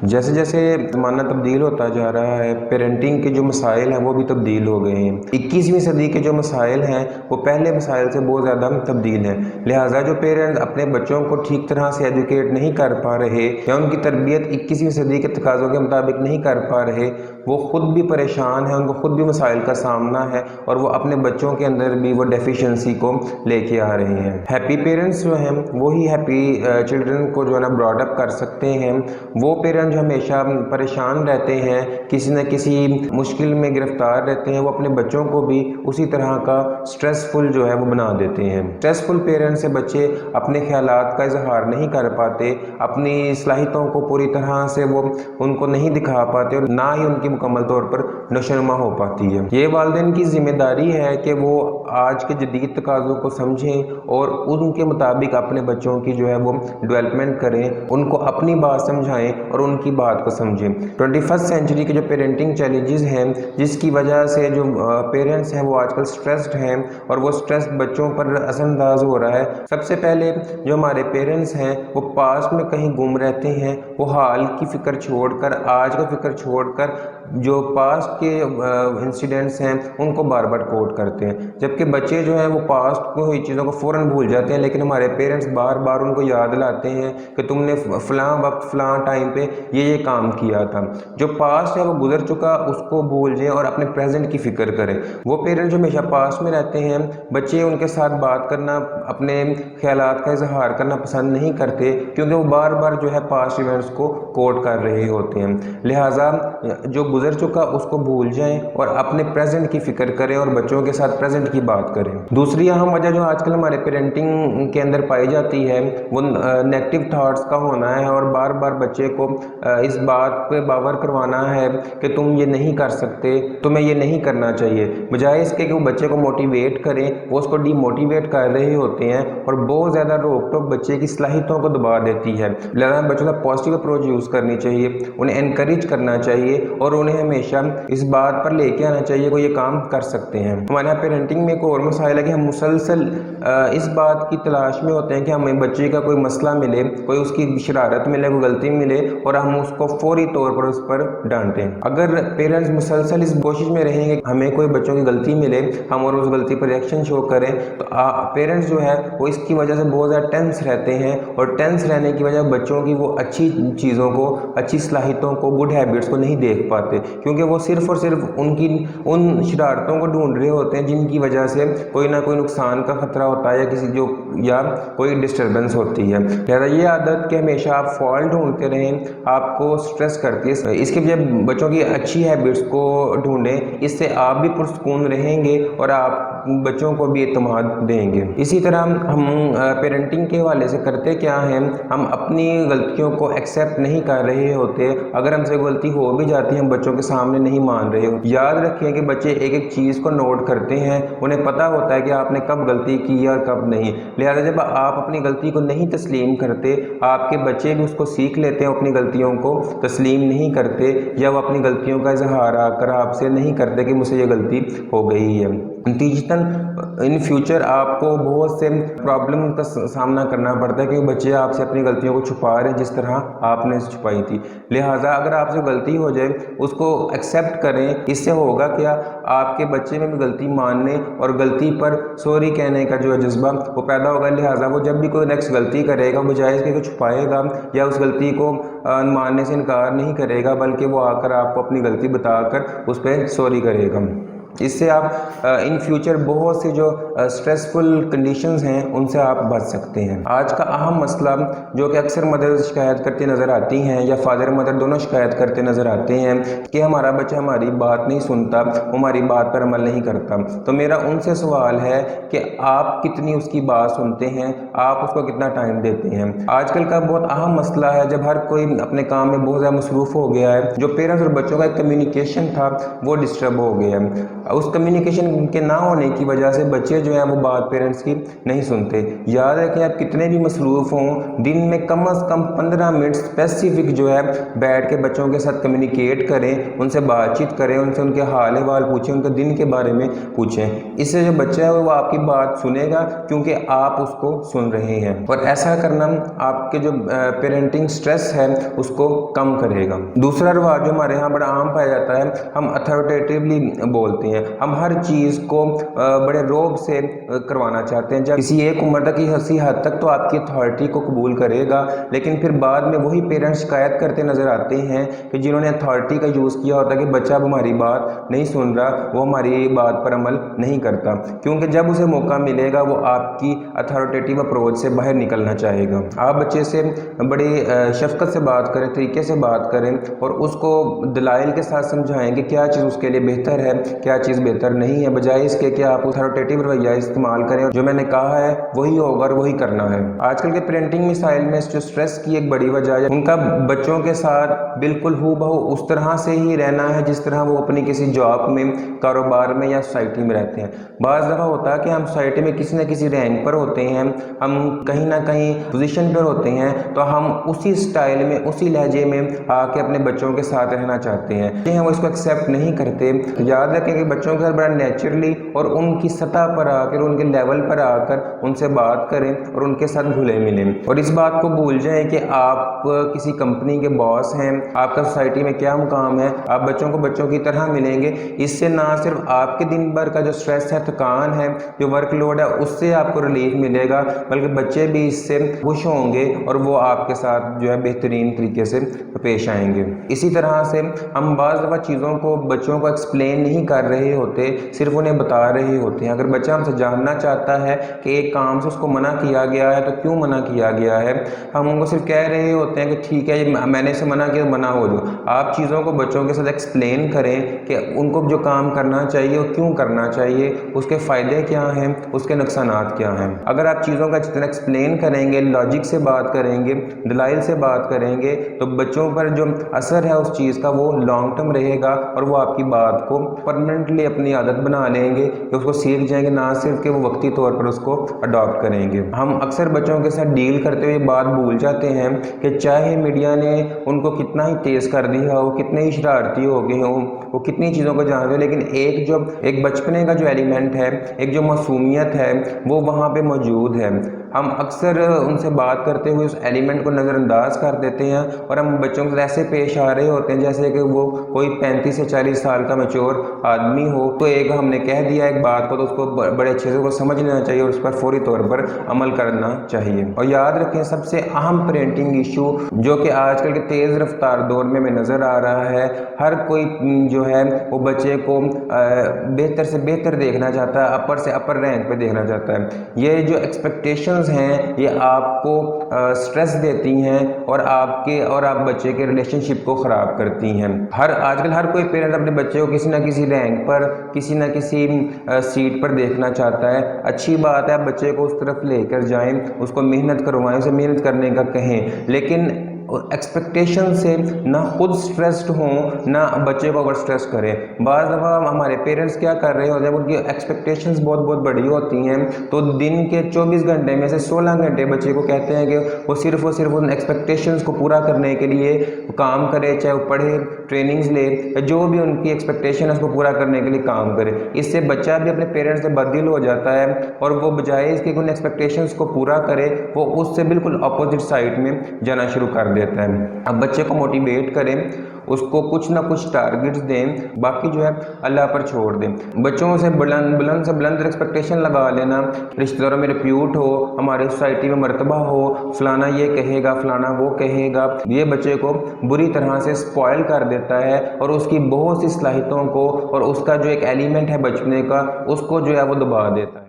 جیسے جیسے زمانہ تبدیل ہوتا جا رہا ہے، پیرنٹنگ کے جو مسائل ہیں وہ بھی تبدیل ہو گئے ہیں۔ 21ویں صدی کے جو مسائل ہیں وہ پہلے مسائل سے بہت زیادہ تبدیل ہیں، لہٰذا جو پیرنٹس اپنے بچوں کو ٹھیک طرح سے ایجوکیٹ نہیں کر پا رہے یا ان کی تربیت 21ویں صدی کے تقاضوں کے مطابق نہیں کر پا رہے، وہ خود بھی پریشان ہیں، ان کو خود بھی مسائل کا سامنا ہے اور وہ اپنے بچوں کے اندر بھی وہ ڈیفیشنسی کو لے کے آ رہے ہیں۔ ہیپی پیرنٹس جو ہیں وہی ہیپی چلڈرن کو جو ہے نا براڈ اپ کر سکتے ہیں۔ وہ پیرنٹ جو ہمیشہ پریشان رہتے ہیں، کسی نہ کسی مشکل میں گرفتار رہتے ہیں، وہ اپنے بچوں کو بھی اسی طرح کا سٹریسفل جو ہے وہ بنا دیتے ہیں۔ سٹریسفل پیرنٹ سے بچے اپنے خیالات کا اظہار نہیں کر پاتے، اپنی صلاحیتوں کو پوری طرح سے وہ ان کو نہیں دکھا پاتے اور نہ ہی ان کی مکمل طور پر نشوونما ہو پاتی ہے۔ یہ والدین کی ذمہ داری ہے کہ وہ آج کے جدید تقاضوں کو سمجھیں اور ان کے مطابق اپنے بچوں کی جو ہے وہ ڈیولپمنٹ کریں، ان کو اپنی بات سمجھائیں اور ان کی بات کو سمجھیں۔ 21 سینچری کے جو پیرنٹنگ چیلنجز ہیں جس کی وجہ سے جو پیرنٹس ہیں وہ آج کل سٹریسڈ ہیں اور وہ سٹریس بچوں پر اثر انداز ہو رہا ہے۔ سب سے پہلے جو ہمارے پیرنٹس ہیں وہ پاسٹ میں کہیں گم رہتے ہیں، وہ حال کی فکر چھوڑ کر، آج کا فکر چھوڑ کر جو پاسٹ کے انسیڈنٹس ہیں ان کو بار بار کوٹ کرتے ہیں، جبکہ بچے جو ہیں وہ پاسٹ کو ہوئی چیزوں کو فوراً بھول جاتے ہیں، لیکن ہمارے پیرنٹس بار بار ان کو یاد لاتے ہیں کہ تم نے فلاں وقت فلاں ٹائم پہ یہ کام کیا تھا۔ جو پاسٹ ہے وہ گزر چکا، اس کو بھول جائیں اور اپنے پریزنٹ کی فکر کریں۔ وہ پیرنٹ جو ہمیشہ پاسٹ میں رہتے ہیں، بچے ان کے ساتھ بات کرنا، اپنے خیالات کا اظہار کرنا پسند نہیں کرتے کیونکہ وہ بار بار جو ہے پاسٹ ایونٹس کو کوٹ کر رہے ہوتے ہیں۔ لہٰذا جو گزر چکا اس کو بھول جائیں اور اپنے پریزنٹ کی فکر کریں اور بچوں کے ساتھ پریزنٹ کی بات کریں۔ دوسری اہم وجہ جو آج کل ہمارے پیرنٹنگ کے اندر پائی جاتی ہے وہ نیگیٹو تھاٹس کا ہونا ہے اور بار بار بچے کو اس بات پہ باور کروانا ہے کہ تم یہ نہیں کر سکتے، تمہیں یہ نہیں کرنا چاہیے، بجائے اس کے کہ وہ بچے کو موٹیویٹ کریں وہ اس کو ڈی موٹیویٹ کر رہے ہوتے ہیں اور بہت زیادہ روک ٹوک بچے کی صلاحیتوں کو دبا دیتی ہے۔ لہٰذا بچوں کا پازیٹیو اپروچ یوز کرنی چاہیے، انہیں انکریج کرنا چاہیے اور انہیں ہمیشہ اس بات پر لے کے آنا چاہیے کہ یہ کام کر سکتے ہیں۔ ہمارے یہاں پیرنٹنگ میں ایک اور مسائل ہے کہ ہم مسلسل اس بات کی تلاش میں ہوتے ہیں کہ ہمیں بچے کا کوئی مسئلہ ملے، کوئی اس کی شرارت ملے، کوئی غلطی ملے اور ہم اس کو فوری طور پر اس پر ڈانٹیں۔ اگر پیرنٹس مسلسل اس کوشش میں رہیں گے ہمیں کوئی بچوں کی غلطی ملے، ہم اور اس غلطی پر ایکشن شو کریں، تو پیرنٹس جو ہے وہ اس کی وجہ سے بہت زیادہ ٹینس رہتے ہیں اور ٹینس رہنے کی وجہ بچوں کی وہ اچھی چیزوں کو، اچھی صلاحیتوں کو، گڈ ہیبٹس کو نہیں دیکھ پاتے کیونکہ وہ صرف اور صرف ان شرارتوں کو ڈھونڈ رہے ہوتے ہیں جن کی وجہ سے کوئی نہ کوئی نقصان کا خطرہ ہوتا ہے یا کوئی ڈسٹربنس ہوتی ہے۔ لہٰذا یہ عادت کہ ہمیشہ آپ فالٹ ڈھونڈتے رہیں آپ کو سٹریس کرتی ہے، اس کے بجائے بچوں کی اچھی ہیبٹس کو ڈھونڈیں، اس سے آپ بھی پرسکون رہیں گے اور آپ بچوں کو بھی اعتماد دیں گے۔ اسی طرح ہم پیرنٹنگ کے حوالے سے کرتے کیا ہیں، ہم اپنی غلطیوں کو ایکسیپٹ نہیں کر رہے ہوتے، اگر ہم سے غلطی ہو بھی جاتی ہے ہم بچوں کے سامنے نہیں مان رہے ہوتے۔ یاد رکھیں کہ بچے ایک ایک چیز کو نوٹ کرتے ہیں، انہیں پتہ ہوتا ہے کہ آپ نے کب غلطی کی اور کب نہیں، لہٰذا جب آپ اپنی غلطی کو نہیں تسلیم کرتے آپ کے بچے بھی اس کو سیکھ لیتے ہیں، اپنی غلطیوں کو تسلیم نہیں کرتے یا وہ اپنی غلطیوں کا اظہار آ کر آپ سے نہیں کرتے کہ مجھ سے یہ غلطی ہو گئی ہے۔ نتیجتاً ان فیوچر آپ کو بہت سے پرابلم کا سامنا کرنا پڑتا ہے کہ بچے آپ سے اپنی غلطیوں کو چھپا رہے ہیں جس طرح آپ نے چھپائی تھی۔ لہٰذا اگر آپ سے غلطی ہو جائے اس کو ایکسیپٹ کریں، اس سے ہوگا کیا، آپ کے بچے میں بھی غلطی ماننے اور غلطی پر سوری کہنے کا جو جذبہ وہ پیدا ہوگا۔ لہٰذا وہ جب بھی کوئی نیکسٹ غلطی کرے گا بجائے اس کے کہ چھپائے گا یا اس غلطی کو ماننے سے انکار نہیں کرے گا بلکہ وہ آ کر آپ کو اپنی غلطی بتا کر اس پہ سوری کرے گا۔ اس سے آپ ان فیوچر بہت سے جو سٹریسفل کنڈیشنز ہیں ان سے آپ بچ سکتے ہیں۔ آج کا اہم مسئلہ جو کہ اکثر مدرس شکایت کرتے نظر آتی ہیں یا فادر مدر دونوں شکایت کرتے نظر آتے ہیں کہ ہمارا بچہ ہماری بات نہیں سنتا، ہماری بات پر عمل نہیں کرتا، تو میرا ان سے سوال ہے کہ آپ کتنی اس کی بات سنتے ہیں، آپ اس کو کتنا ٹائم دیتے ہیں۔ آج کل کا بہت اہم مسئلہ ہے جب ہر کوئی اپنے کام میں بہت زیادہ مصروف ہو گیا ہے، جو پیرنٹس اور بچوں کا ایک کمیونیکیشن تھا وہ ڈسٹرب ہو گیا ہے۔ उस कम्युनिकेशन के ना होने की वजह से बच्चे जो हैं वो बात पेरेंट्स की नहीं सुनते। याद रखें, आप कितने भी मसरूफ़ हों, दिन में कम से कम 15 मिनट स्पेसिफिक जो है बैठ के बच्चों के साथ कम्युनिकेट करें, उनसे बातचीत करें, उनसे उनके हाल अहवाल पूछें, उनके दिन के बारे में पूछें। इससे जो बच्चा है वो आपकी बात सुनेगा, क्योंकि आप उसको सुन रहे हैं। और ऐसा करना आपके जो पेरेंटिंग स्ट्रेस है उसको कम करेगा। दूसरा रवाज जो हमारे यहाँ बड़ा आम पाया जाता है, हम अथॉरिटेटिवली बोलते हैं। हम हर चीज़ को बड़े रोब से करवाना चाहते हैं। जब किसी एक उम्र तक किसी हद तक तो आपकी अथॉरिटी को कबूल करेगा, लेकिन फिर बाद में वही पेरेंट्स शिकायत करते नज़र आते हैं कि जिन्होंने अथॉरिटी का यूज़ किया होता है कि बच्चा अब हमारी बात नहीं सुन रहा, वो हमारी बात पर अमल नहीं करता, क्योंकि जब उसे मौका मिलेगा वो आपकी अथॉरिटेटिव अप्रोच से बाहर निकलना चाहेगा। आप बच्चे से बड़ी शफकत से बात करें, तरीके से बात करें और उसको दलाइल के साथ समझाएं कि क्या चीज़ उसके लिए बेहतर है, क्या चीज़ बेहतर नहीं है, बजाय इसके कि आप अथॉरिटेटिव रवैया इस्तेमाल करें, जो मैंने कहा है वही होगा और वही करना है। आजकल के पेरेंटिंग मिसाइल में जो स्ट्रेस की एक बड़ी वजह है, उनका बच्चों के साथ बिल्कुल हूबहू उस तरह से ही रहना है जिस तरह वो अपनी किसी जॉब में, कारोबार में या सोसाइटी में रहते हैं। बाज़ दफ़ा होता है कि हम सोसाइटी में किसी न किसी रैंक पर होते हैं, हम कहीं ना कहीं पोजीशन पर होते हैं, तो हम उसी स्टाइल में, उसी लहजे में आके अपने बच्चों के साथ रहना चाहते हैं, वो इसको एक्सेप्ट नहीं करते। तो याद रखें कि बच्चों के साथ बड़ा नेचुरली और उनकी सतह पर आकर, उनके लेवल पर आकर उनसे बात करें और उनके साथ घुले मिलें। और इस बात को भूल जाएं कि आप किसी कंपनी के बॉस हैं, आपका सोसाइटी में क्या मुकाम है, आप बच्चों को बच्चों की तरह मिलेंगे। इससे ना सिर्फ आपके दिन भर का जो स्ट्रेस है, थकान है, जो वर्कलोड है, उससे आपको रिलीफ मिलेगा, बल्कि बच्चे भी इससे खुश होंगे और वो आपके साथ जो है बेहतरीन तरीके से पेश आएंगे। इसी तरह से हम बाज़ दफ़ा चीज़ों को बच्चों को एक्सप्लेन नहीं कर रहे होते, सिर्फ उन्हें बता रहे होते हैं। अगर बच्चा हमसे जानना चाहता है कि एक काम से उसको मना किया गया है तो क्यों मना किया गया है, हम उनको सिर्फ कह रहे होते हैं कि ठीक है मैंने इसे मना किया, मना हो जाओ। आप चीज़ों को बच्चों के साथ एक्सप्लेन करें कि उनको जो काम करना चाहिए वो क्यों करना चाहिए, उसके फ़ायदे क्या हैं, उसके नुकसानात क्या हैं। अगर आप चीज़ों का जितना एक्सप्लेन करेंगे, लॉजिक से बात करेंगे, दलाइल से बात करेंगे, तो बच्चों पर जो असर है उस चीज़ का वो लॉन्ग टर्म रहेगा और वो आपकी बात को परमानेंटली अपनी आदत बना लेंगे, कि उसको सीख जाएंगे, ना सिर्फ कि वो वक्ती तौर पर उसको अडॉप्ट करेंगे। हम अक्सर बच्चों के साथ डील करते हुए बात भूल जाते हैं कि चाहे मीडिया ने उनको कितना ही तेज़ कर दिया हो, कितने ही शरारती हो गए हों, वो कितनी चीज़ों को जानते हो, लेकिन एक बचपने का जो एलिमेंट है, एक जो मासूमियत है, वो वहाँ पे मौजूद है। हम अक्सर उनसे बात करते हुए उस एलिमेंट को नज़रअंदाज कर देते हैं और हम बच्चों के साथ ऐसे पेश आ रहे होते हैं जैसे कि वो कोई 35 से 40 साल का मैच्योर आदमी हो। तो एक हमने कह दिया एक बात को, तो उसको बड़े अच्छे से वो समझ लेना चाहिए और उस पर फौरी तौर पर अमल करना चाहिए। और याद रखें, सबसे अहम पेरेंटिंग इशू जो कि आजकल के तेज़ रफ्तार दौर में हमें नज़र आ रहा है, हर कोई जो है वो बच्चे को बेहतर से बेहतर देखना चाहता है, अपर से अपर रैंक पे देखना चाहता है। ये जो एक्सपेक्टेशंस हैं ये आपको स्ट्रेस देती हैं और आप बच्चे के रिलेशनशिप को ख़राब करती हैं। आजकल हर कोई पेरेंट अपने बच्चे को किसी न किसी रैंक पर, किसी न किसी सीट पर देखना चाहता है। अच्छी बात है, बच्चे को उस तरफ लेकर जाएं, उसको मेहनत करवाएं, उसे मेहनत करने का कहें, लेकिन एक्सपेक्टेशन से ना खुद स्ट्रेस्ड हों, ना बच्चे को ओवर स्ट्रेस करें। बाज़ दफ़ा हमारे पेरेंट्स क्या कर रहे होते हैं, उनकी एक्सपेक्टेशंस बहुत बहुत बड़ी होती हैं, तो दिन के 24 घंटे में से 16 घंटे बच्चे को कहते हैं कि वो सिर्फ उन एक्सपेक्टेशंस को पूरा करने के लिए काम करे, चाहे वो पढ़े, ट्रेनिंग्स ले, जो भी उनकी एक्सपेक्टेशन है उसको पूरा करने के लिए काम करे। इससे बच्चा भी अपने पेरेंट्स से बददिल हो जाता है और वो बजाय इसके उन एक्सपेक्टेशंस को पूरा करे, वो उससे बिल्कुल अपोजिट साइड में जाना शुरू कर देता है। अब बच्चे को मोटिवेट करें, उसको कुछ ना कुछ टारगेट्स दें, बाकी जो है अल्लाह पर छोड़ दें। बच्चों से बुलंद से बुलंद एक्सपेक्टेशन लगा लेना, रिश्तेदारों में रिप्यूट हो, हमारे सोसाइटी में मर्तबा हो, फलाना ये कहेगा, फलाना वो कहेगा, ये बच्चे को बुरी तरह से स्पॉइल कर देता है और उसकी बहुत सी सलाहियतों को और उसका जो एक एलिमेंट है बचने का, उसको जो है वो दबा देता है।